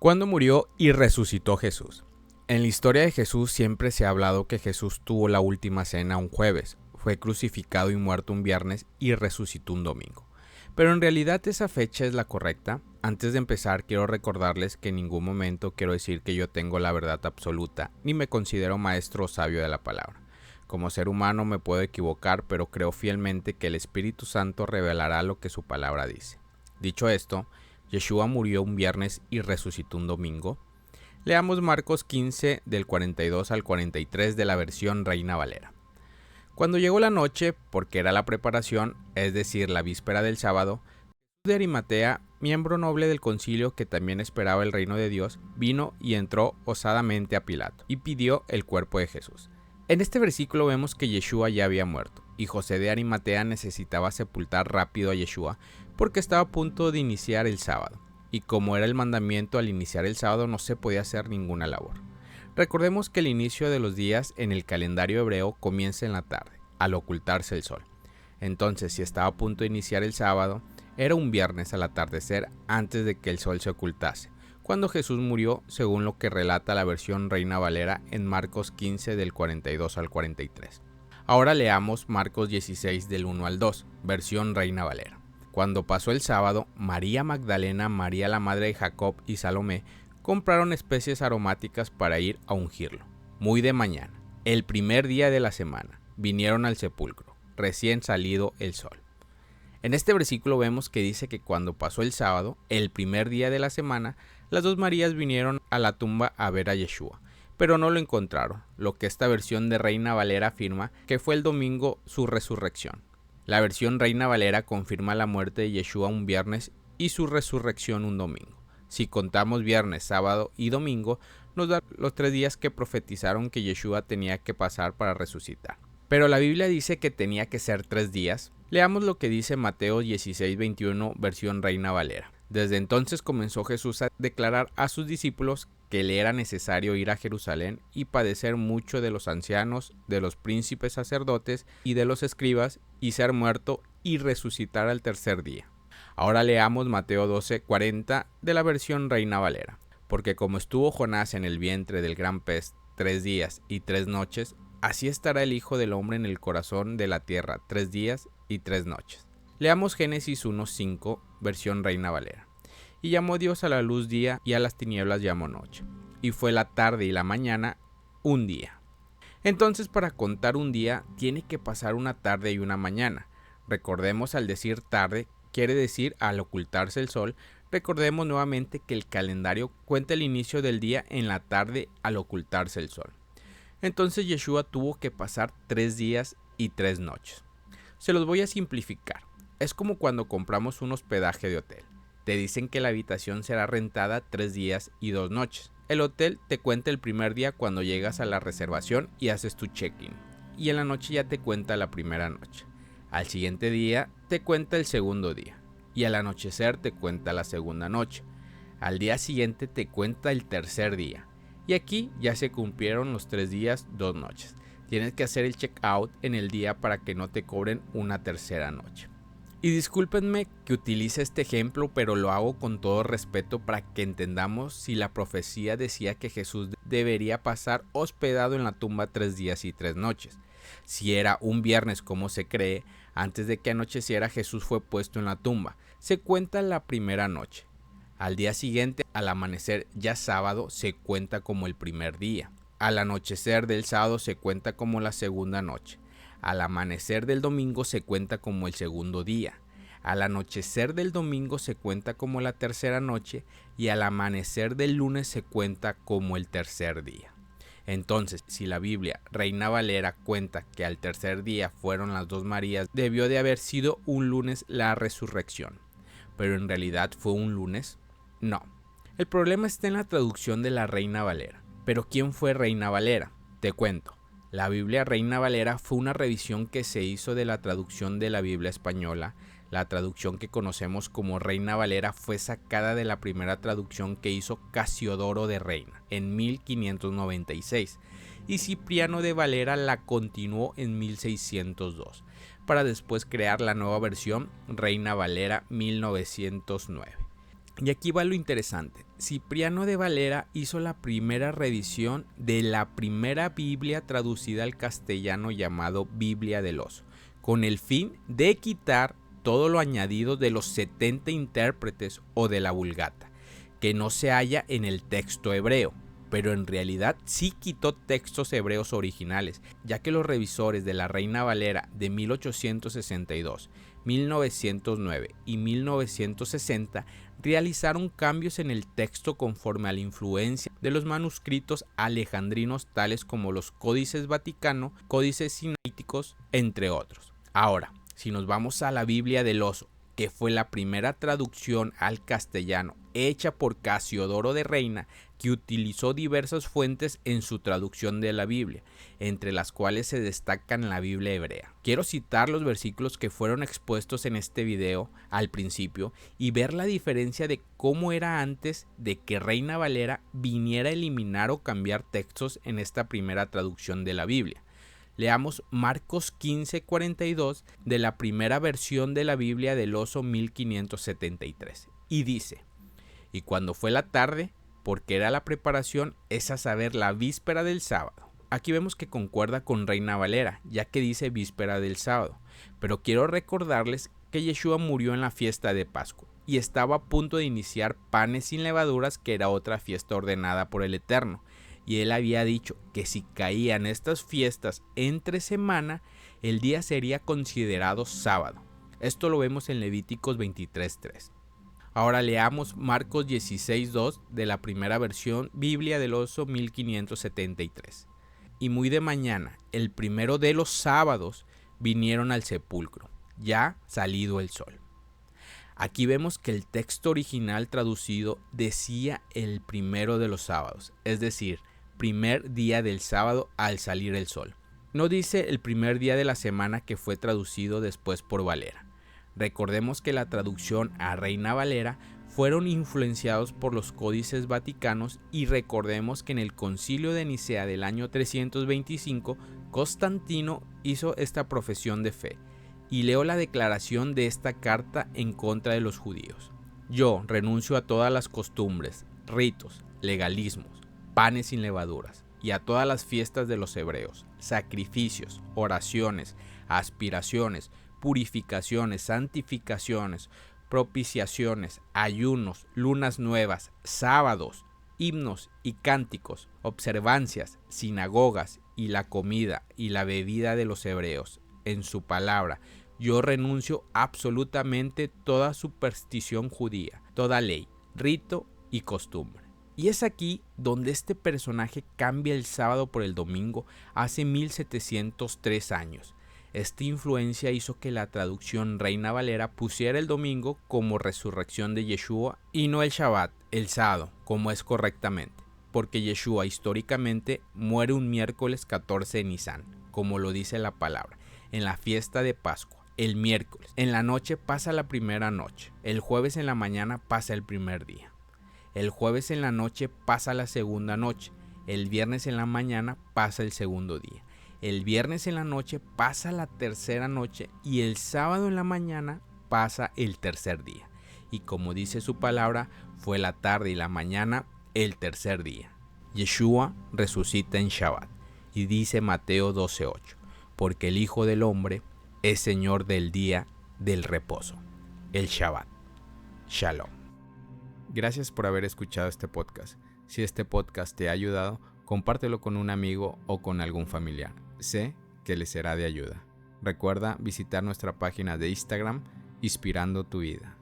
¿Cuándo murió y resucitó Jesús? En la historia de Jesús siempre se ha hablado que Jesús tuvo la última cena un jueves, fue crucificado y muerto un viernes y resucitó un domingo. Pero en realidad esa fecha es la correcta. Antes de empezar quiero recordarles que en ningún momento quiero decir que yo tengo la verdad absoluta, ni me considero maestro o sabio de la palabra. Como ser humano me puedo equivocar, pero creo fielmente que el Espíritu Santo revelará lo que su palabra dice. Dicho esto, Yeshua murió un viernes y resucitó un domingo. Leamos Marcos 15 del 42 al 43 de la versión Reina Valera. Cuando llegó la noche, porque era la preparación, es decir, la víspera del sábado, Jesús de Arimatea, miembro noble del concilio que también esperaba el reino de Dios, vino y entró osadamente a Pilato y pidió el cuerpo de Jesús. En este versículo vemos que Yeshua ya había muerto y José de Arimatea necesitaba sepultar rápido a Yeshua porque estaba a punto de iniciar el sábado, y como era el mandamiento al iniciar el sábado no se podía hacer ninguna labor. Recordemos que el inicio de los días en el calendario hebreo comienza en la tarde, al ocultarse el sol. Entonces, si estaba a punto de iniciar el sábado, era un viernes al atardecer antes de que el sol se ocultase, cuando Jesús murió, según lo que relata la versión Reina Valera en Marcos 15 del 42 al 43. Ahora leamos Marcos 16 del 1 al 2, versión Reina Valera. Cuando pasó el sábado, María Magdalena, María la madre de Jacob y Salomé compraron especies aromáticas para ir a ungirlo. Muy de mañana, el primer día de la semana, vinieron al sepulcro, recién salido el sol. En este versículo vemos que dice que cuando pasó el sábado, el primer día de la semana, las dos Marías vinieron a la tumba a ver a Yeshua, pero no lo encontraron, lo que esta versión de Reina Valera afirma que fue el domingo su resurrección. La versión Reina Valera confirma la muerte de Yeshua un viernes y su resurrección un domingo. Si contamos viernes, sábado y domingo, nos da los 3 días que profetizaron que Yeshua tenía que pasar para resucitar. Pero la Biblia dice que tenía que ser 3 días. Leamos lo que dice Mateo 16:21, versión Reina Valera. Desde entonces comenzó Jesús a declarar a sus discípulos que le era necesario ir a Jerusalén y padecer mucho de los ancianos, de los príncipes sacerdotes y de los escribas, y ser muerto y resucitar al tercer día. Ahora leamos Mateo 12:40 de la versión Reina Valera. Porque como estuvo Jonás en el vientre del gran pez 3 días y 3 noches, así estará el Hijo del Hombre en el corazón de la tierra 3 días y 3 noches. Leamos Génesis 1:5, versión Reina Valera. Y llamó Dios a la luz día y a las tinieblas llamó noche. Y fue la tarde y la mañana un día. Entonces, para contar un día tiene que pasar una tarde y una mañana. Recordemos, al decir tarde quiere decir al ocultarse el sol. Recordemos nuevamente que el calendario cuenta el inicio del día en la tarde al ocultarse el sol. Entonces Yeshua tuvo que pasar 3 días y 3 noches. Se los voy a simplificar. Es como cuando compramos un hospedaje de hotel. Te dicen que la habitación será rentada 3 días y 2 noches. El hotel te cuenta el primer día cuando llegas a la reservación y haces tu check-in. Y en la noche ya te cuenta la primera noche. Al siguiente día te cuenta el segundo día. Y al anochecer te cuenta la segunda noche. Al día siguiente te cuenta el tercer día. Y aquí ya se cumplieron los 3 días, 2 noches. Tienes que hacer el check-out en el día para que no te cobren una tercera noche. Y discúlpenme que utilice este ejemplo, pero lo hago con todo respeto para que entendamos si la profecía decía que Jesús debería pasar hospedado en la tumba 3 días y 3 noches. Si era un viernes como se cree, antes de que anocheciera Jesús fue puesto en la tumba. Se cuenta la primera noche. Al día siguiente, al amanecer ya sábado, se cuenta como el primer día. Al anochecer del sábado se cuenta como la segunda noche. Al amanecer del domingo se cuenta como el segundo día. Al anochecer del domingo se cuenta como la tercera noche y al amanecer del lunes se cuenta como el tercer día. Entonces, si la Biblia Reina Valera cuenta que al tercer día fueron las dos Marías, debió de haber sido un lunes la resurrección. Pero en realidad fue un lunes. No. El problema está en la traducción de la Reina Valera. ¿Pero quién fue Reina Valera? Te cuento. La Biblia Reina Valera fue una revisión que se hizo de la traducción de la Biblia española. La traducción que conocemos como Reina Valera fue sacada de la primera traducción que hizo Casiodoro de Reina en 1596 y Cipriano de Valera la continuó en 1602 para después crear la nueva versión Reina Valera 1909. Y aquí va lo interesante. Cipriano de Valera hizo la primera reedición de la primera Biblia traducida al castellano llamado Biblia del Oso, con el fin de quitar todo lo añadido de los 70 intérpretes o de la Vulgata, que no se halla en el texto hebreo, pero en realidad sí quitó textos hebreos originales, ya que los revisores de la Reina Valera de 1862, 1909 y 1960 realizaron cambios en el texto conforme a la influencia de los manuscritos alejandrinos tales como los códices Vaticano, códices sinaíticos, entre otros. Ahora, si nos vamos a la Biblia del Oso, que fue la primera traducción al castellano hecha por Casiodoro de Reina, que utilizó diversas fuentes en su traducción de la Biblia, entre las cuales se destacan la Biblia hebrea. Quiero citar los versículos que fueron expuestos en este video al principio y ver la diferencia de cómo era antes de que Reina Valera viniera a eliminar o cambiar textos en esta primera traducción de la Biblia. Leamos Marcos 15:42 de la primera versión de la Biblia del Oso 1573. Y dice: y cuando fue la tarde, porque era la preparación, es a saber la víspera del sábado. Aquí vemos que concuerda con Reina Valera, ya que dice víspera del sábado. Pero quiero recordarles que Yeshua murió en la fiesta de Pascua y estaba a punto de iniciar panes sin levaduras, que era otra fiesta ordenada por el Eterno. Y él había dicho que si caían estas fiestas entre semana, el día sería considerado sábado. Esto lo vemos en Levíticos 23:3. Ahora leamos Marcos 16:2 de la primera versión Biblia del Oso 1573. Y muy de mañana, el primero de los sábados, vinieron al sepulcro, ya salido el sol. Aquí vemos que el texto original traducido decía el primero de los sábados, es decir, primer día del sábado al salir el sol. No dice el primer día de la semana, que fue traducido después por Valera. Recordemos que la traducción a Reina Valera fueron influenciados por los códices vaticanos, y recordemos que en el concilio de Nicea del año 325, Constantino hizo esta profesión de fe, y leo la declaración de esta carta en contra de los judíos. Yo renuncio a todas las costumbres, ritos, legalismos, panes sin levaduras, y a todas las fiestas de los hebreos, sacrificios, oraciones, aspiraciones, purificaciones, santificaciones, propiciaciones, ayunos, lunas nuevas, sábados, himnos y cánticos, observancias, sinagogas y la comida y la bebida de los hebreos. En su palabra, yo renuncio absolutamente toda superstición judía, toda ley, rito y costumbre. Y es aquí donde este personaje cambia el sábado por el domingo hace 1703 años. Esta influencia hizo que la traducción Reina Valera pusiera el domingo como resurrección de Yeshua y no el Shabbat, el sábado, como es correctamente, porque Yeshua históricamente muere un miércoles 14 de Nisan, como lo dice la palabra, en la fiesta de Pascua, el miércoles. En la noche pasa la primera noche, el jueves en la mañana pasa el primer día. El jueves en la noche pasa la segunda noche, el viernes en la mañana pasa el segundo día, el viernes en la noche pasa la tercera noche y el sábado en la mañana pasa el tercer día. Y como dice su palabra, fue la tarde y la mañana el tercer día. Yeshua resucita en Shabbat y dice Mateo 12:8, porque el Hijo del Hombre es Señor del día del reposo, el Shabbat. Shalom. Gracias por haber escuchado este podcast. Si este podcast te ha ayudado, compártelo con un amigo o con algún familiar. Sé que le será de ayuda. Recuerda visitar nuestra página de Instagram, Inspirando tu Vida.